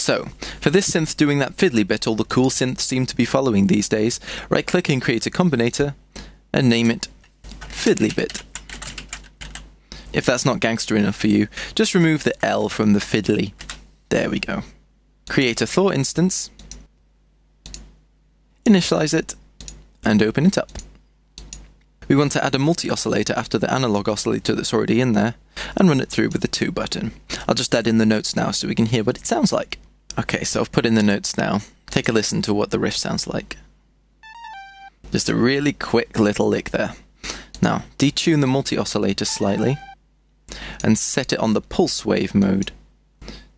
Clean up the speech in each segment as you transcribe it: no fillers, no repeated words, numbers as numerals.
So, for this synth doing that fiddly bit all the cool synths seem to be following these days, right-click and create a combinator, and name it fiddly bit. If that's not gangster enough for you, just remove the L from the fiddly. There we go. Create a Thor instance, initialize it, and open it up. We want to add a multi-oscillator after the analog oscillator that's already in there, and run it through with the 2 button. I'll just add in the notes now so we can hear what it sounds like. Okay, so I've put in the notes now. Take a listen to what the riff sounds like. Just a really quick little lick there. Now, detune the multi-oscillator slightly, and set it on the pulse wave mode.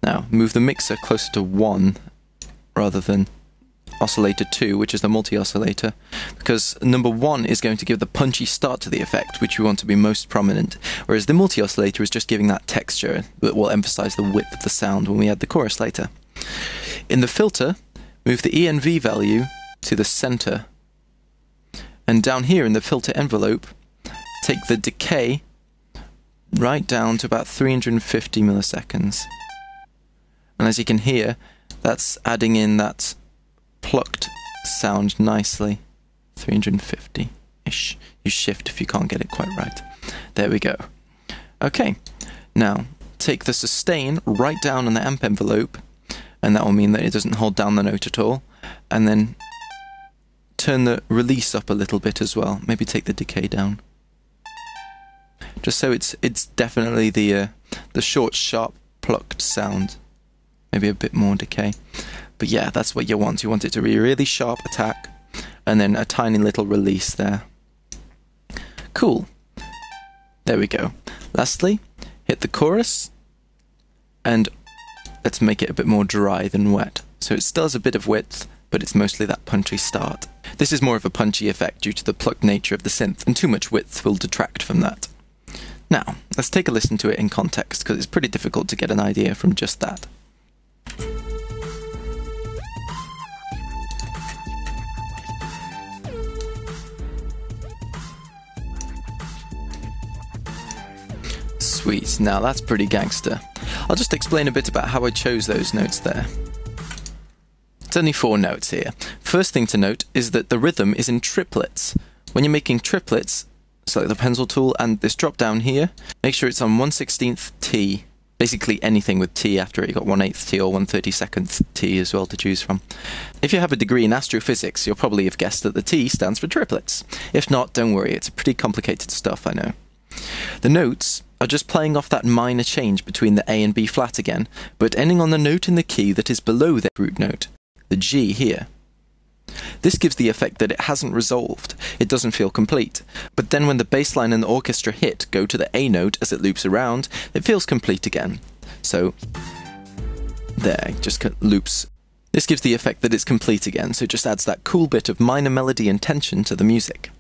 Now, move the mixer closer to 1, rather than oscillator 2, which is the multi-oscillator, because number 1 is going to give the punchy start to the effect, which we want to be most prominent, whereas the multi-oscillator is just giving that texture that will emphasize the width of the sound when we add the chorus later. In the filter, move the ENV value to the center, and down here in the filter envelope, take the decay right down to about 350 milliseconds. And as you can hear, that's adding in that plucked sound nicely. 350-ish. You shift if you can't get it quite right. There we go. Okay, now take the sustain right down on the amp envelope, and that will mean that it doesn't hold down the note at all, and then turn the release up a little bit as well. Maybe take the decay down. Just so it's definitely the short, sharp, plucked sound. Maybe a bit more decay. But yeah, that's what you want. You want it to be a really sharp attack, and then a tiny little release there. Cool. There we go. Lastly, hit the chorus, and let's make it a bit more dry than wet. So it still has a bit of width, but it's mostly that punchy start. This is more of a punchy effect due to the plucked nature of the synth, and too much width will detract from that. Now, let's take a listen to it in context, because it's pretty difficult to get an idea from just that. Sweet, now that's pretty gangster. I'll just explain a bit about how I chose those notes there. It's only 4 notes here. First thing to note is that the rhythm is in triplets. When you're making triplets, select the pencil tool and this drop down here, make sure it's on 1/16th T. Basically anything with T after it. You've got 1/8th T or 1/32nd T as well to choose from. If you have a degree in astrophysics, you'll probably have guessed that the T stands for triplets. If not, don't worry, it's pretty complicated stuff, I know. The notes are just playing off that minor change between the A and B flat again, but ending on the note in the key that is below the root note, the G here. This gives the effect that it hasn't resolved, it doesn't feel complete, but then when the bass line and the orchestra hit go to the A note as it loops around, it feels complete again. So, there, it just loops. This gives the effect that it's complete again, so it just adds that cool bit of minor melody and tension to the music.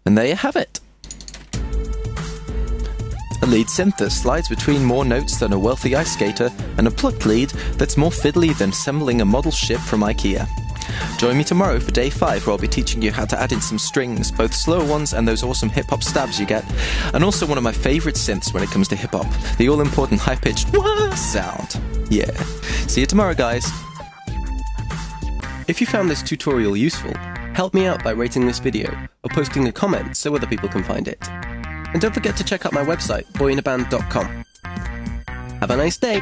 And there you have it! A lead synth that slides between more notes than a wealthy ice skater, and a plucked lead that's more fiddly than assembling a model ship from IKEA. Join me tomorrow for day 5, where I'll be teaching you how to add in some strings, both slower ones and those awesome hip-hop stabs you get, and also one of my favourite synths when it comes to hip-hop, the all-important high-pitched wah sound. Yeah. See you tomorrow, guys. If you found this tutorial useful, help me out by rating this video, or posting a comment so other people can find it. And don't forget to check out my website, boyinaband.com. Have a nice day!